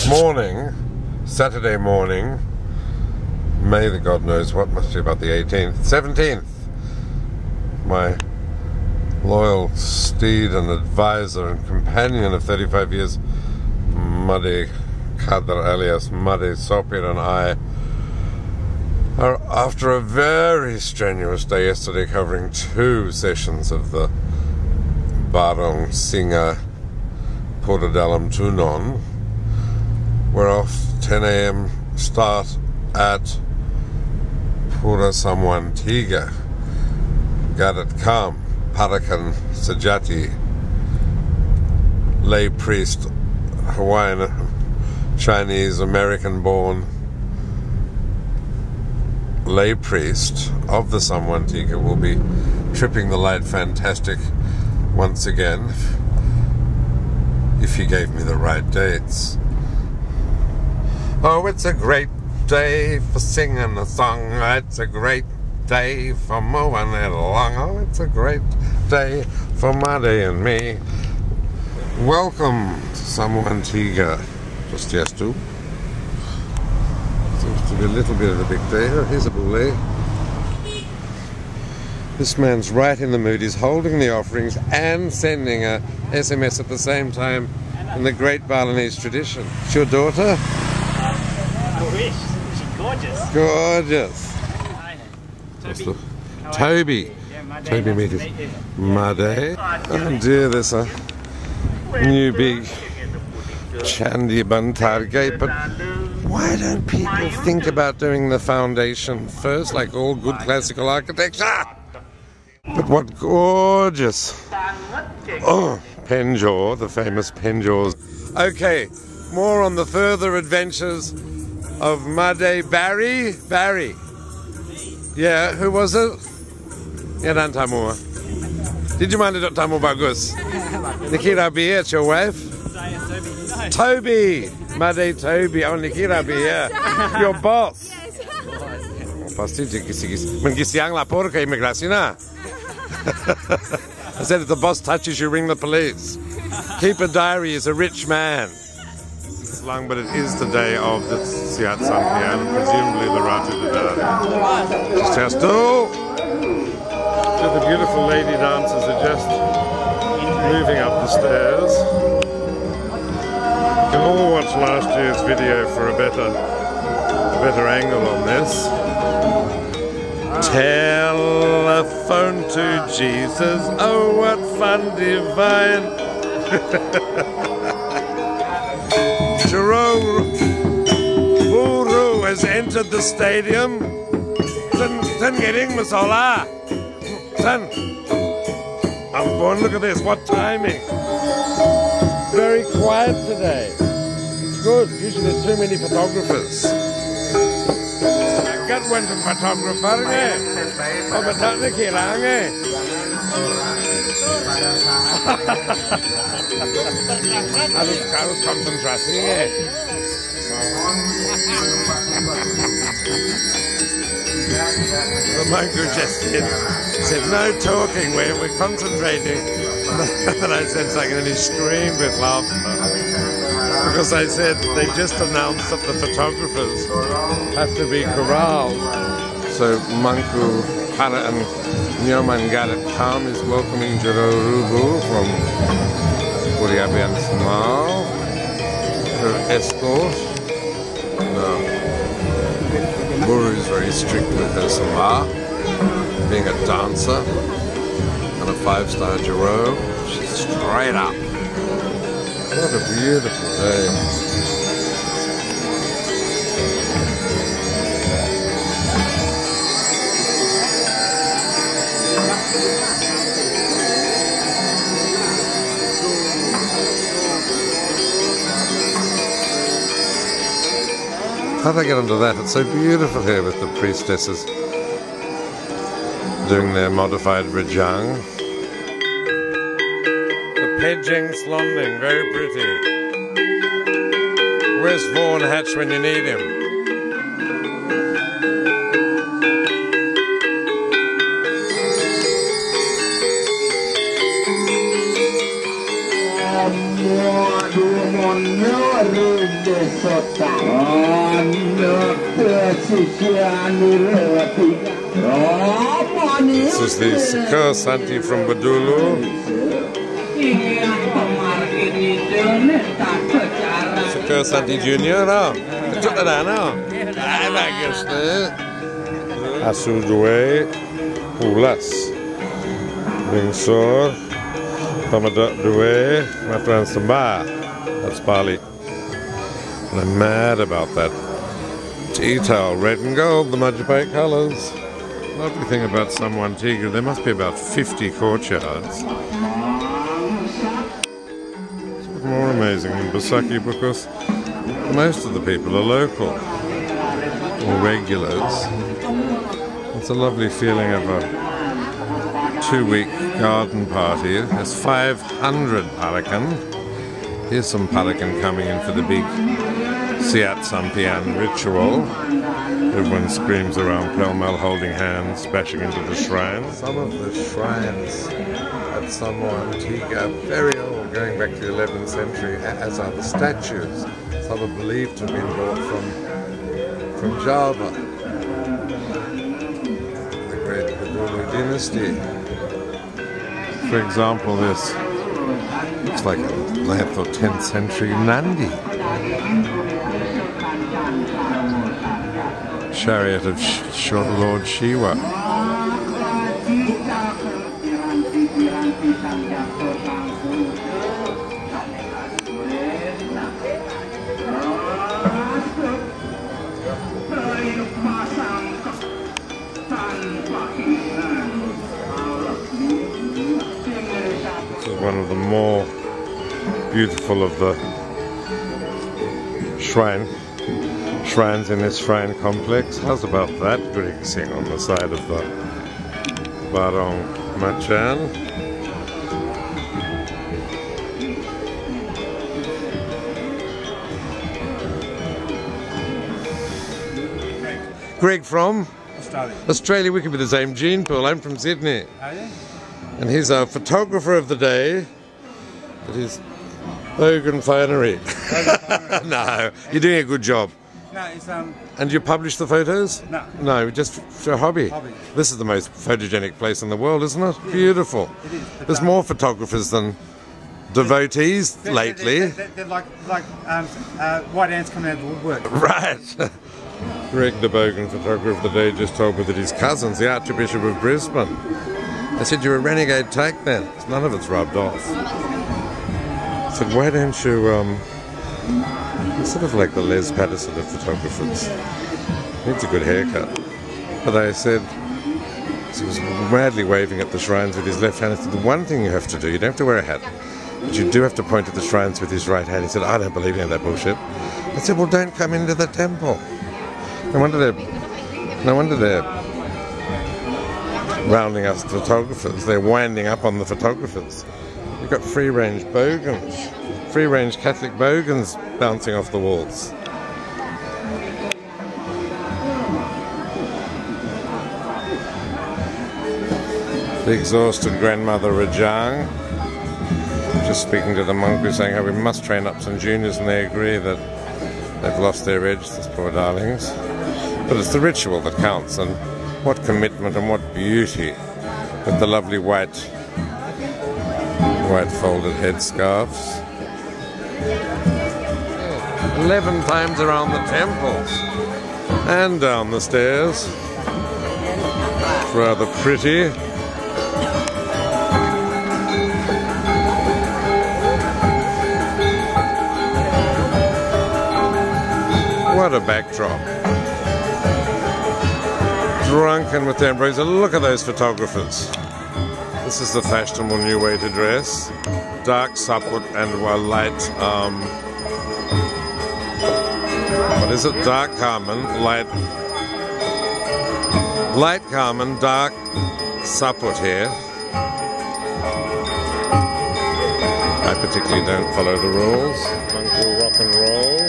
Morning, Saturday morning, May the God knows what, must be about the 18th, 17th. My loyal steed and advisor and companion of 35 years, Muddy Khadr alias Muddy Sopir, and I are, after a very strenuous day yesterday covering 2 sessions of the Barong Singa Pura Tunon, we're off 10 AM start at Pura Samuan Tiga, Gadat Kam, Parakan Sajati, lay priest, Hawaiian, Chinese, American-born lay priest of the Samuan Tiga, will be tripping the light fantastic once again, if he gave me the right dates. Oh, it's a great day for singing a song. It's a great day for moving it along. Oh, it's a great day for Muddy and me. Welcome to Samuan Tiga. Just yes to. Seems to be a little bit of a big day. Oh, here's a boule. This man's right in the mood. He's holding the offerings and sending a SMS at the same time in the great Balinese tradition. It's your daughter? She's gorgeous. Gorgeous. Hi. Toby. Toby. Yeah, Toby meet us. Muddy. Oh dear, there's a new big Chandi Bantar gate, but why don't people think about doing the foundation first, like all good classical architecture? But what gorgeous, oh, Penjor, the famous Penjors. Okay, more on the further adventures of Muddy. Barry? Yeah, who was it? Ya dan tamu. Did you mind it tamu bagus? Nikira Bia, it's your wife? Toby! Muddy Toby, oh Nikira Bia. Your boss. Pasti mengisiang lapor ke imigrasi na. I said if the boss touches you, ring the police. Keep a diary, he's a rich man. It's long, but it is the day of the SIAT Sampiyan, presumably the Ratu Dadari. Just has to. The beautiful lady dancers are just moving up the stairs. You can all watch last year's video for a better angle on this. Telephone to Jesus, oh what fun divine. Jerome Buru has entered the stadium. Ten getting masola. Ten. I'm born, look at this, what timing. Very quiet today. It's good, usually there's too many photographers. Got one to photographer eh? Oh, but not the kilang eh? Harus konsentrasi eh? The monk who just said no talking, we're concentrating. And I said something and he screamed with laughter. Because I said they just announced that the photographers have to be corralled. So Manku Hara and Nyoman Gadat Kam is welcoming Jero Rubu from Puriabian Small, her escort. No. Buru is very strict with her Salah, being a dancer and a 5-star Jero. She's straight up. What a beautiful day. How do I get onto that? It's so beautiful here with the priestesses doing their modified rajang. Pejeng Slonding, very pretty. Where's Vaughan Hatch when you need him? This is the SIAT Santi from Bedulu. SIAT Santi Junior, no? Betul tak no? Bagus tu. Asu dua, pulas. Bingsor, Tomadak dua, Matran Sembah. That's Bali. And I'm mad about that detail, red and gold, the Majapahit colours. Lovely thing about Samuan Tiga, there must be about 50 courtyards. It's more amazing than Basaki because most of the people are local or regulars. It's a lovely feeling of a 2-week garden party. There's 500 palakan. Here's some palakan coming in for the big SIAT Sampiyan ritual. Everyone screams around pell-mell holding hands, bashing into the shrines. Some of the shrines at Samuan Tiga are very old, going back to the 11th century, as are the statues. Some are believed to have been brought from Java, the great Bedulu dynasty. For example, this looks like a 9th or 10th century Nandi. Chariot of Lord Shiva. This is one of the more beautiful of the shrines in this shrine complex. How's about that grazing on the side of the Barong Machan? Greg from? Australia. We could be the same gene pool. I'm from Sydney. Are you? And he's our photographer of the day. But he's Bogan Finery. No, you're doing a good job. No, it's And you publish the photos? No. No, just for a hobby. This is the most photogenic place in the world, isn't it? Beautiful. It is. There's more photographers than devotees lately. They're like white ants coming out of the woodwork. Right. Greg the Bogan, photographer of the day, just told me that his cousin's the Archbishop of Brisbane. I said, you're a renegade tyke then. None of it's rubbed off. I said, why don't you, you're sort of like the Les Patterson of photographers. Needs a good haircut. But I said, he was madly waving at the shrines with his left hand. I said, the one thing you have to do, you don't have to wear a hat, but you do have to point at the shrines with his right hand. He said, I don't believe in that bullshit. I said, well, don't come into the temple. No wonder they're rounding us photographers. They're winding up on the photographers. You've got free-range bogans, free-range Catholic bogans bouncing off the walls. The exhausted grandmother Rajang, just speaking to the monk, who's saying how we must train up some juniors, and they agree that they've lost their edge, these poor darlings. But it's the ritual that counts, and what commitment and what beauty with the lovely white folded headscarves. 11 times around the temples and down the stairs. It's rather pretty. What a backdrop. Drunken with their embroideries. Look at those photographers. This is the fashionable new way to dress. Dark saput and light, what is it? Dark carmine, light carmine, dark saput here. I particularly don't follow the rules. Monk will rock and roll.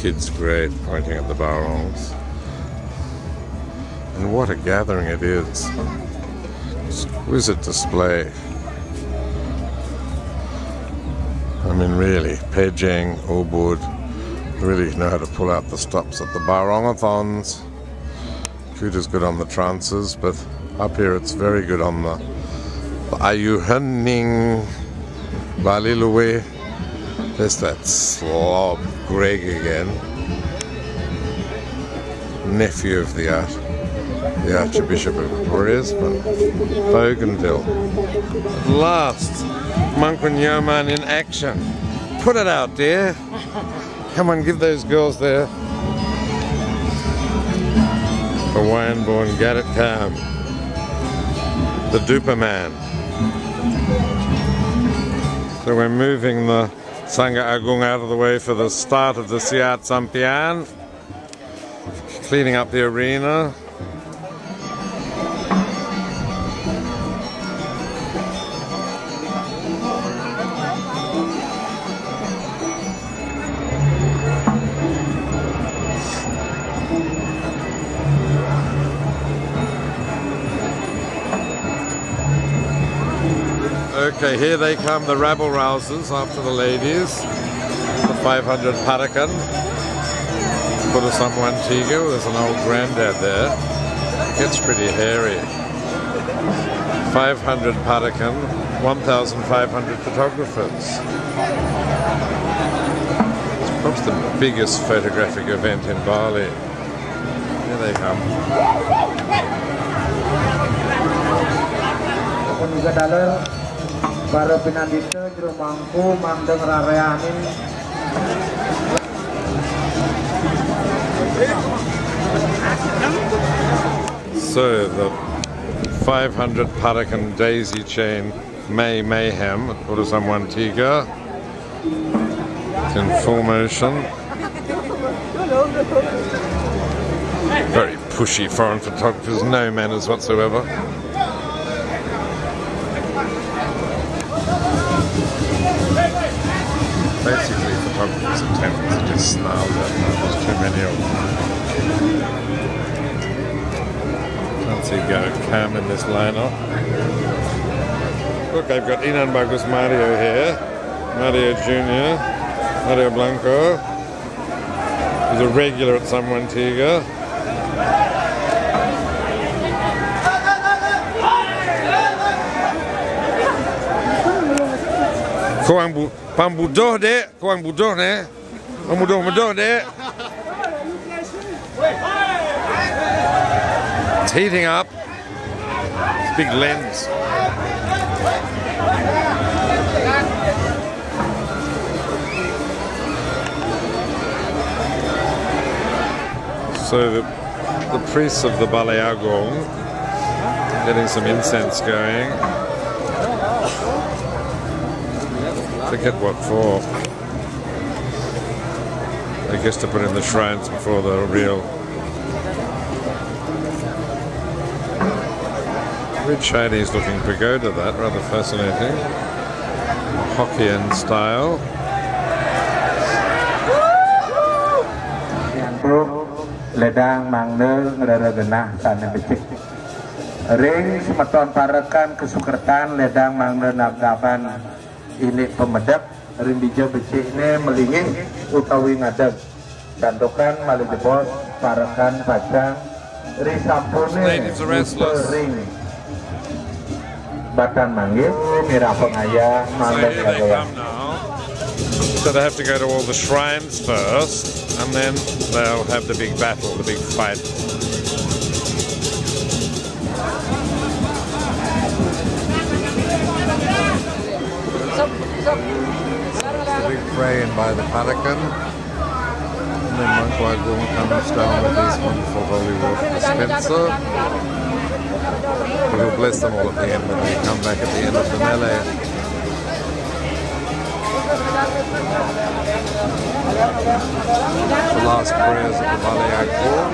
kid's great, pointing at the barongs. And what a gathering it is. Exquisite display. I mean, really, Pejeng, Ubud, really know how to pull out the stops at the barongathons. Kuta's good on the trances, but up here it's very good on the Ayuhanning, Baliluwe. There's that slob, Greg again. Nephew of the Archbishop of Brisbane, Bougainville. At last, Mungkun Yoman in action. Put it out, dear. Come on, give those girls there. Hawaiian-born Garrett Calm, the Duper Man. So we're moving the Sangha Agung out of the way for the start of the SIAT Sampiyan. Cleaning up the arena. Okay, here they come, the rabble-rousers after the ladies. The 500 Parakan. Pura Samuan Tiga, there's an old granddad there. It gets pretty hairy. 500 Parakan, 1,500 photographers. It's perhaps the biggest photographic event in Bali. Here they come. Para pinandito jero mangku mandeng rareanin. So the 500 Parakan daisy chain May Mayhem at Pura Samuan Tiga. It's in full motion. Very pushy foreign photographers, no manners whatsoever. Basically, photographers and temples are just snarled at. There's too many of them. Can't see Garrett Cam in this lineup. Look, they've got Inan Bagus Mario here. Mario Jr. Mario Blanco. He's a regular at Samuan Tiga. Pambudoh dek, kurang budoh ne, pambudoh dek. It's heating up. It's big lens. So the priests of the Balai Agong getting some incense going. Forget what for. I guess to put in the shrines before the real. Red Chinese looking pagoda, that rather fascinating. Hokkien style. Ledang mangneung raragenah sana becik. Ring semeton parakan kesukertan ledang mangneung nagaban ini pemedap rindijo becikne melingin utawi ngadeg. Santokan malih parakan pacang risampune ring. Batan manggil mira pengaya mandek kagaya. So they have to go to all the shrines first, and then they'll have the big battle, the big fight. The big pray-in by the Parakan, and then Monk Wagung comes down with his wonderful holy water dispenser. But he'll bless them all at the end when they come back at the end of the melee. The last prayers of the Balai Agong.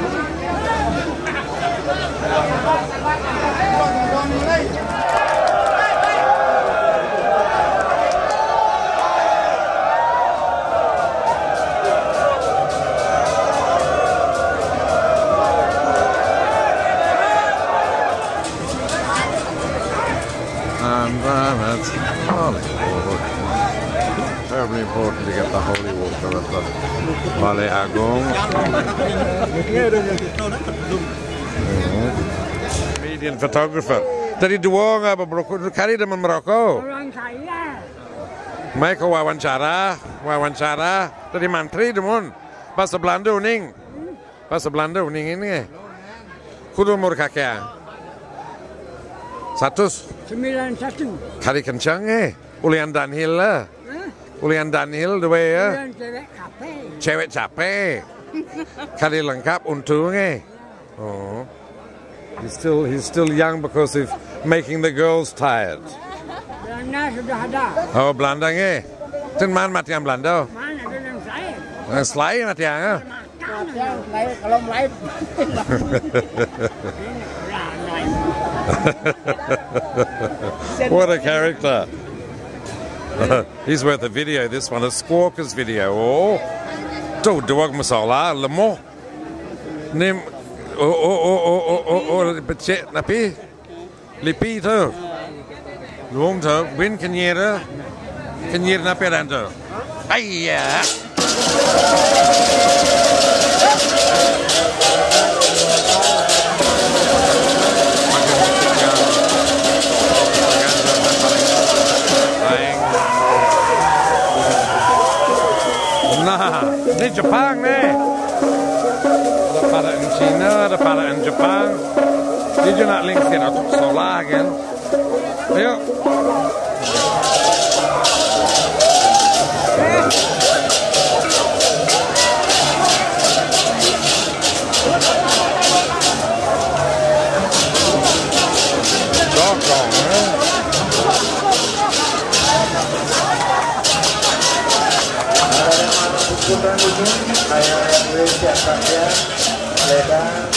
terribly important to get the holy water at the Balai Agung. Median photographer. Tadi dua nggak beberapa kali dengan merokok. Orang kaya. Mereka wawancara dari mantri demun. Bahasa Belanda uning. Bahasa Belanda uning ini. Kudu umur kakek. 91. Kari kencang Ulian Danhil lah. Ulian Danhil dua ya. Ulian cewek capek. Cewek capek. Kari lengkap untung Oh. He's still young because of making the girls tired. Belanda sudah ada. Oh, Belanda Ten man mati yang Belanda. Mana ada yang saya? Yang selain mati yang Kalau melayu What a character. He's worth a video, this one, a Squawkers video. Oh, tuh duwag masalah, lemah. Nim, becek napi, lipi tu. Luang tu, win kenyera napi rantu. Ayah. Nah, ini Jepang nih. Ada pada in China, ada pada in Jepang. Dia juga nak link sini untuk solar kan. Ayo. Dogong, Putra ini saya SIAT Sampiyan Leda.